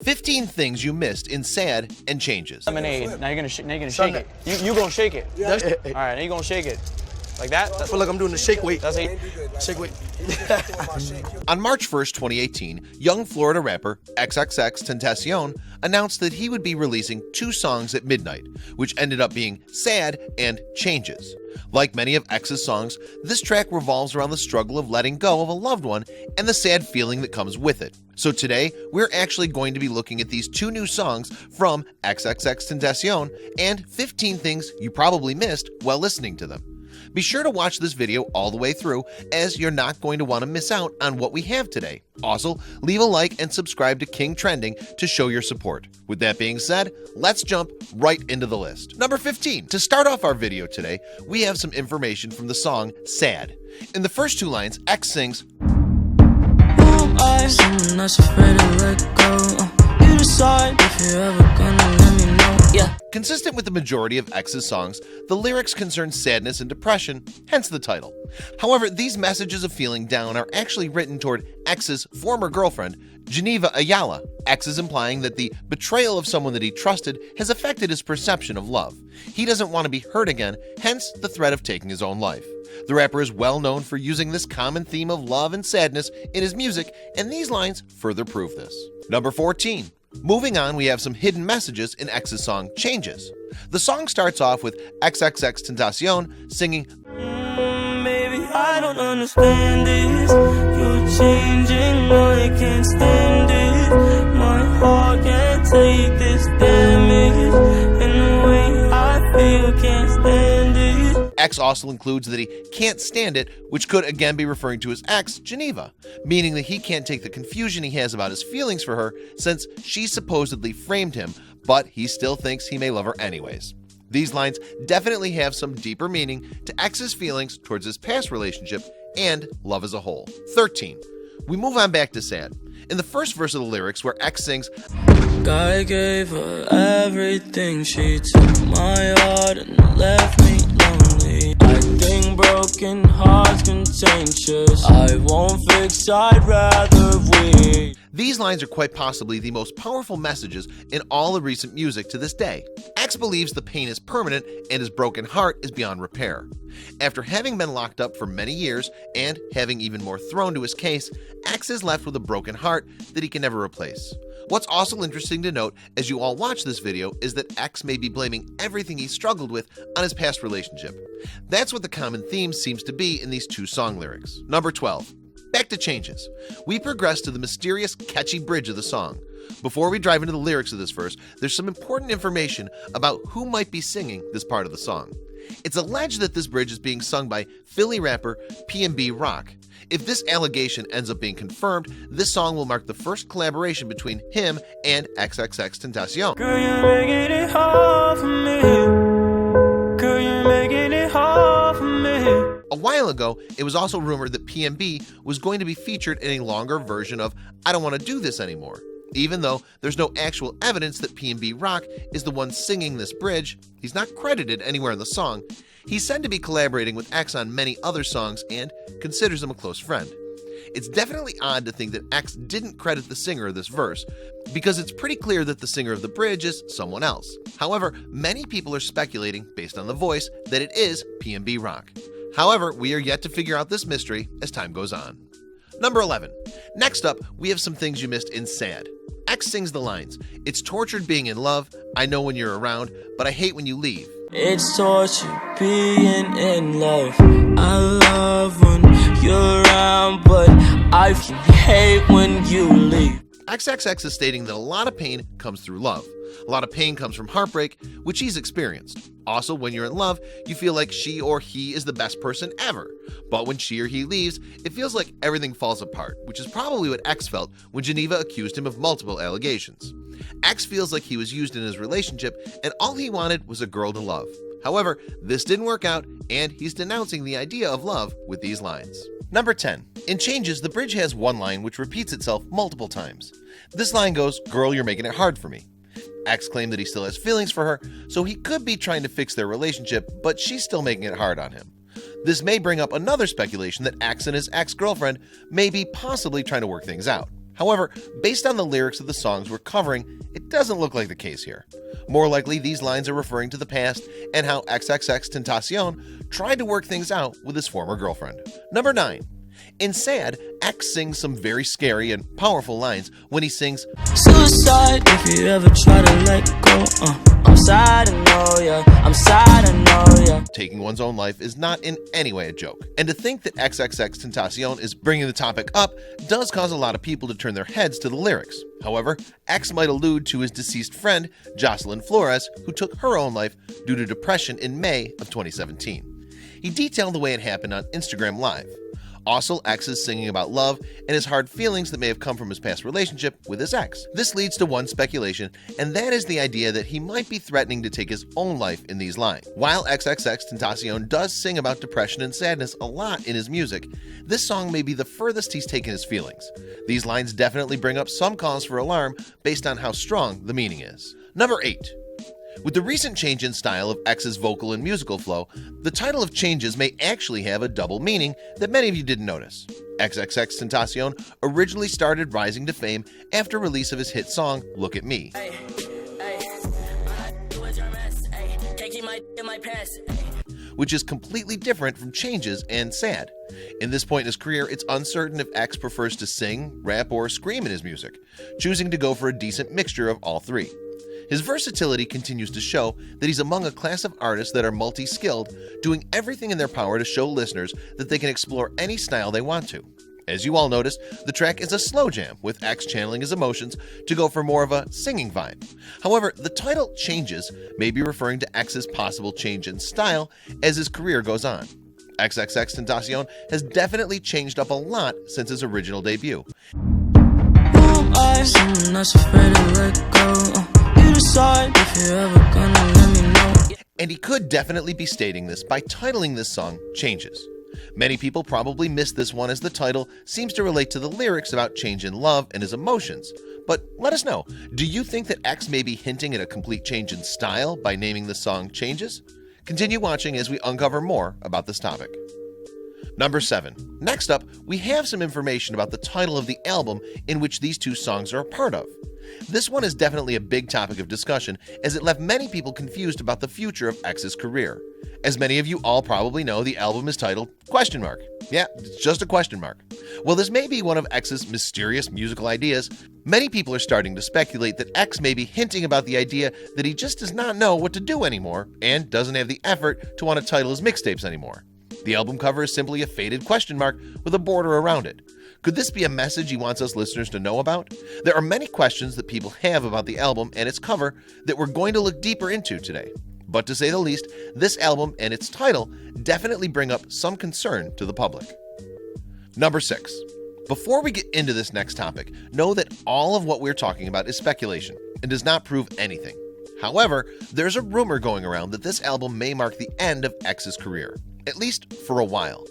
15 things you missed in Sad and Changes. Lemonade. Now you're gonna shake it. You gonna shake it. Yeah. All right, now you're gonna shake it. Like that? I feel like I'm doing the shake weight. That's it. Shake weight. On March 1st, 2018, young Florida rapper XXXTentacion announced that he would be releasing 2 songs at midnight, which ended up being Sad and Changes. Like many of X's songs, this track revolves around the struggle of letting go of a loved one and the sad feeling that comes with it. So today, we're actually going to be looking at these 2 new songs from XXXTentacion and 15 things you probably missed while listening to them. Be sure to watch this video all the way through, as you're not going to want to miss out on what we have today. Also, leave a like and subscribe to King Trending to show your support. With that being said, let's jump right into the list. Number 15. To start off our video today, we have some information from the song Sad. In the first 2 lines, X sings, someone that's afraid to let go. You decide if you're ever gonna let me know. Yeah. Consistent with the majority of X's songs, the lyrics concern sadness and depression, hence the title. However, these messages of feeling down are actually written toward X's former girlfriend, Geneva Ayala. X is implying that the betrayal of someone that he trusted has affected his perception of love. He doesn't want to be hurt again, hence the threat of taking his own life. The rapper is well known for using this common theme of love and sadness in his music, and these lines further prove this. Number 14. Moving on, we have some hidden messages in X's song Changes. The song starts off with XXXTentacion singing, Baby, I don't understand this. You're changing, I can't stand it. My heart can't take this damage. And the way I feel, can't stand it. X also includes that he can't stand it, which could again be referring to his ex, Geneva, meaning that he can't take the confusion he has about his feelings for her since she supposedly framed him, but he still thinks he may love her anyways. These lines definitely have some deeper meaning to X's feelings towards his past relationship and love as a whole. 13. We move on back to Sad. In the first verse of the lyrics, where X sings, I gave her everything, she took my heart and left me lonely. I think broken hearts contagious. I won't fix, I'd rather wait. These lines are quite possibly the most powerful messages in all of recent music to this day. X believes the pain is permanent and his broken heart is beyond repair. After having been locked up for many years and having even more thrown to his case, X is left with a broken heart that he can never replace. What's also interesting to note as you all watch this video is that X may be blaming everything he struggled with on his past relationship. That's what the common theme seems to be in these 2 song lyrics. Number 12. Back to Changes. We progress to the mysterious, catchy bridge of the song. Before we dive into the lyrics of this verse, there's some important information about who might be singing this part of the song. It's alleged that this bridge is being sung by Philly rapper P&B Rock. If this allegation ends up being confirmed, this song will mark the first collaboration between him and XXXTentacion. Girl, you're making it hard for me. Girl, you're making it hard for me. A while ago, it was also rumored that P&B was going to be featured in a longer version of I Don't Want to Do This Anymore. Even though there's no actual evidence that P&B Rock is the one singing this bridge, he's not credited anywhere in the song. He's said to be collaborating with X on many other songs and considers him a close friend. It's definitely odd to think that X didn't credit the singer of this verse, because it's pretty clear that the singer of the bridge is someone else. However, many people are speculating, based on the voice, that it is P&B Rock. However, we are yet to figure out this mystery as time goes on. Number 11. Next up, we have some things you missed in Sad. X sings the lines, "It's tortured being in love, I know when you're around, but I hate when you leave." It's torture being in love. I love when you're around, but I hate when you leave. XXX is stating that a lot of pain comes through love. A lot of pain comes from heartbreak, which he's experienced. Also, when you're in love, you feel like she or he is the best person ever. But when she or he leaves, it feels like everything falls apart, which is probably what X felt when Geneva accused him of multiple allegations. X feels like he was used in his relationship and all he wanted was a girl to love. However, this didn't work out and he's denouncing the idea of love with these lines. Number 10. In Changes, the bridge has one line which repeats itself multiple times. This line goes, "Girl, you're making it hard for me." X claimed that he still has feelings for her, so he could be trying to fix their relationship, but she's still making it hard on him. This may bring up another speculation that X and his ex-girlfriend may be possibly trying to work things out. However, based on the lyrics of the songs we're covering, it doesn't look like the case here. More likely, these lines are referring to the past and how XXXTentacion tried to work things out with his former girlfriend. Number 9. In Sad, X sings some very scary and powerful lines when he sings, Suicide if you ever try to let go. I'm sad, I know ya. I'm sad, I know ya. Taking one's own life is not in any way a joke. And to think that XXXTentacion is bringing the topic up does cause a lot of people to turn their heads to the lyrics. However, X might allude to his deceased friend, Jocelyn Flores, who took her own life due to depression in May of 2017. He detailed the way it happened on Instagram Live. Also, X is singing about love and his hard feelings that may have come from his past relationship with his ex. This leads to one speculation, and that is the idea that he might be threatening to take his own life in these lines. While XXXTentacion does sing about depression and sadness a lot in his music, this song may be the furthest he's taken his feelings. These lines definitely bring up some cause for alarm based on how strong the meaning is. Number 8. With the recent change in style of X's vocal and musical flow, the title of Changes may actually have a double meaning that many of you didn't notice. XXXTentacion originally started rising to fame after release of his hit song, Look at Me, which is completely different from Changes and Sad. In this point in his career, it's uncertain if X prefers to sing, rap, or scream in his music, choosing to go for a decent mixture of all three. His versatility continues to show that he's among a class of artists that are multi-skilled, doing everything in their power to show listeners that they can explore any style they want to. As you all noticed, the track is a slow jam, with X channeling his emotions to go for more of a singing vibe. However, the title Changes may be referring to X's possible change in style as his career goes on. XXXTentacion has definitely changed up a lot since his original debut. And he could definitely be stating this by titling this song Changes. Many people probably missed this one as the title seems to relate to the lyrics about change in love and his emotions. But let us know, do you think that X may be hinting at a complete change in style by naming the song Changes? Continue watching as we uncover more about this topic. Number 7. Next up, we have some information about the title of the album in which these two songs are a part of. This one is definitely a big topic of discussion as it left many people confused about the future of X's career. As many of you all probably know, the album is titled ? Yeah, it's just a question mark. Well, this may be one of X's mysterious musical ideas. Many people are starting to speculate that X may be hinting about the idea that he just does not know what to do anymore and doesn't have the effort to want to title his mixtapes anymore. The album cover is simply a faded question mark with a border around it. Could this be a message he wants us listeners to know about? There are many questions that people have about the album and its cover that we're going to look deeper into today. But to say the least, this album and its title definitely bring up some concern to the public. Number 6. Before we get into this next topic, know that all of what we're talking about is speculation and does not prove anything. However, there's a rumor going around that this album may mark the end of X's career, at least for a while.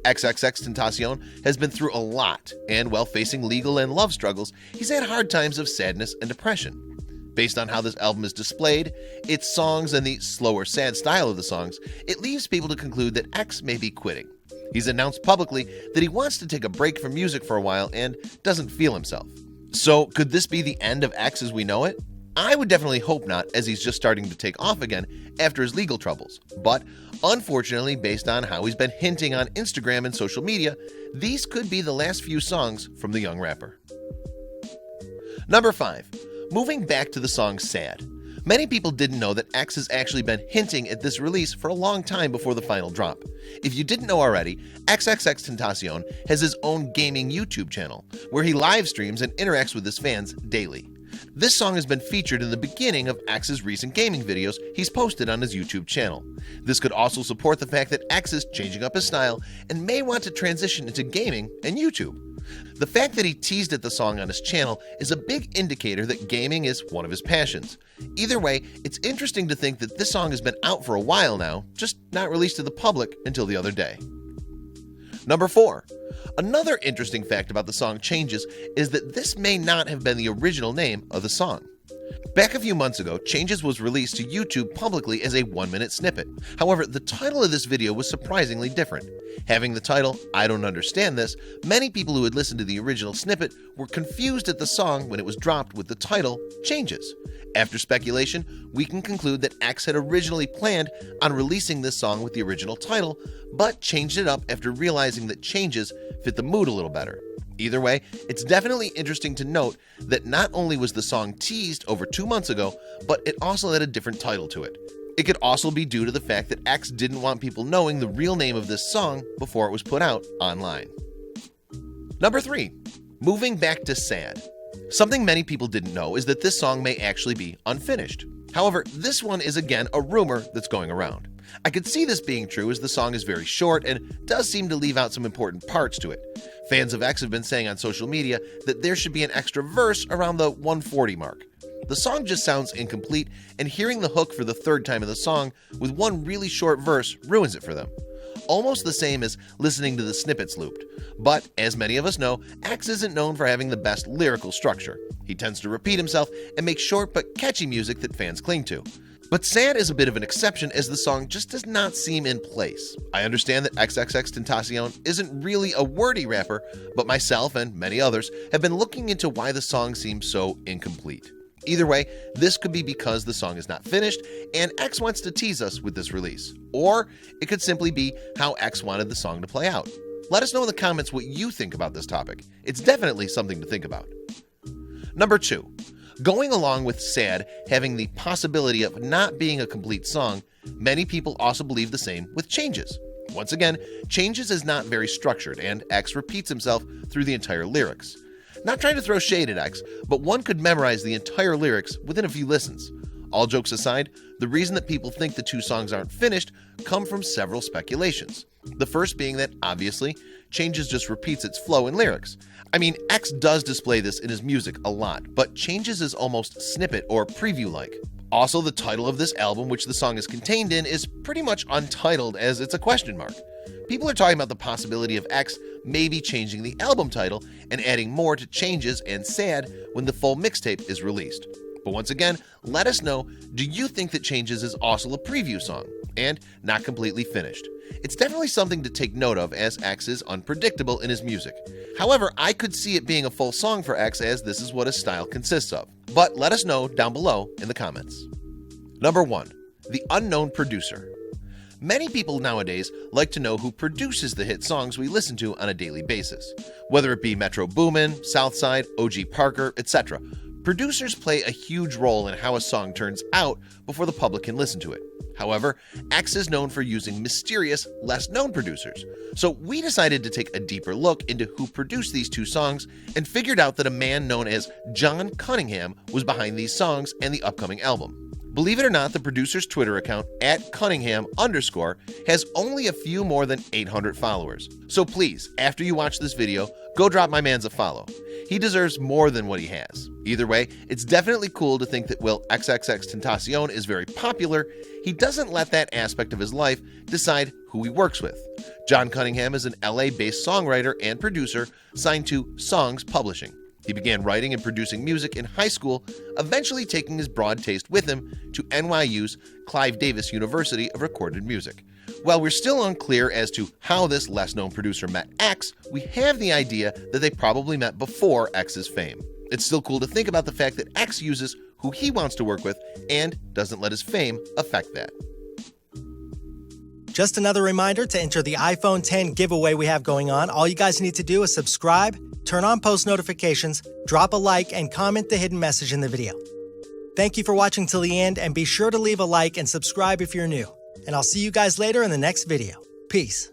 XXXTentacion has been through a lot, and while facing legal and love struggles, he's had hard times of sadness and depression. Based on how this album is displayed, its songs, and the slower, sad style of the songs, it leaves people to conclude that X may be quitting. He's announced publicly that he wants to take a break from music for a while and doesn't feel himself. So, could this be the end of X as we know it? I would definitely hope not, as he's just starting to take off again after his legal troubles. But unfortunately, based on how he's been hinting on Instagram and social media, these could be the last few songs from the young rapper. Number 5. Moving back to the song Sad. Many people didn't know that X has actually been hinting at this release for a long time before the final drop. If you didn't know already, XXXTentacion has his own gaming YouTube channel, where he live streams and interacts with his fans daily. This song has been featured in the beginning of X's recent gaming videos he's posted on his YouTube channel. This could also support the fact that X is changing up his style and may want to transition into gaming and YouTube. The fact that he teased at the song on his channel is a big indicator that gaming is one of his passions. Either way, it's interesting to think that this song has been out for a while now, just not released to the public until the other day. Number 4. Another interesting fact about the song Changes is that this may not have been the original name of the song. Back a few months ago, Changes was released to YouTube publicly as a 1-minute snippet. However, the title of this video was surprisingly different. Having the title, I Don't Understand This, many people who had listened to the original snippet were confused at the song when it was dropped with the title, Changes. After speculation, we can conclude that X had originally planned on releasing this song with the original title, but changed it up after realizing that Changes fit the mood a little better. Either way, it's definitely interesting to note that not only was the song teased over 2 months ago, but it also had a different title to it. It could also be due to the fact that X didn't want people knowing the real name of this song before it was put out online. Number 3. Moving back to Sad. Something many people didn't know is that this song may actually be unfinished. However, this one is again a rumor that's going around. I could see this being true as the song is very short and does seem to leave out some important parts to it. Fans of X have been saying on social media that there should be an extra verse around the 140 mark. The song just sounds incomplete, and hearing the hook for the third time in the song with one really short verse ruins it for them. Almost the same as listening to the snippets looped. But, as many of us know, X isn't known for having the best lyrical structure. He tends to repeat himself and make short but catchy music that fans cling to. But Sad is a bit of an exception as the song just does not seem in place. I understand that XXXTentacion isn't really a wordy rapper, but myself and many others have been looking into why the song seems so incomplete. Either way, this could be because the song is not finished and X wants to tease us with this release. Or it could simply be how X wanted the song to play out. Let us know in the comments what you think about this topic. It's definitely something to think about. Number 2. Going along with Sad having the possibility of not being a complete song, many people also believe the same with Changes. Once again, Changes is not very structured, and X repeats himself through the entire lyrics. Not trying to throw shade at X, but one could memorize the entire lyrics within a few listens. All jokes aside, the reason that people think the two songs aren't finished come from several speculations. The first being that, obviously, Changes just repeats its flow and lyrics. I mean, X does display this in his music a lot, but Changes is almost snippet or preview-like. Also, the title of this album, which the song is contained in, is pretty much untitled as it's a question mark. People are talking about the possibility of X maybe changing the album title and adding more to Changes and Sad when the full mixtape is released. But once again, let us know, do you think that Changes is also a preview song and not completely finished? It's definitely something to take note of as X is unpredictable in his music. However, I could see it being a full song for X as this is what his style consists of. But let us know down below in the comments. Number 1. The unknown producer. Many people nowadays like to know who produces the hit songs we listen to on a daily basis. Whether it be Metro Boomin, Southside, OG Parker, etc. Producers play a huge role in how a song turns out before the public can listen to it. However, X is known for using mysterious, less-known producers. So we decided to take a deeper look into who produced these two songs and figured out that a man known as John Cunningham was behind these songs and the upcoming album. Believe it or not, the producer's Twitter account, @Cunningham_, has only a few more than 800 followers. So please, after you watch this video, go drop my man's a follow. He deserves more than what he has. Either way, it's definitely cool to think that while XXXTentacion is very popular, he doesn't let that aspect of his life decide who he works with. John Cunningham is an LA-based songwriter and producer signed to Songs Publishing. He began writing and producing music in high school, eventually taking his broad taste with him to NYU's Clive Davis University of Recorded Music. While we're still unclear as to how this less-known producer met X, we have the idea that they probably met before X's fame. It's still cool to think about the fact that X uses who he wants to work with and doesn't let his fame affect that. Just another reminder to enter the iPhone X giveaway we have going on. All you guys need to do is subscribe, turn on post notifications, drop a like, and comment the hidden message in the video. Thank you for watching till the end, and be sure to leave a like and subscribe if you're new. And I'll see you guys later in the next video. Peace.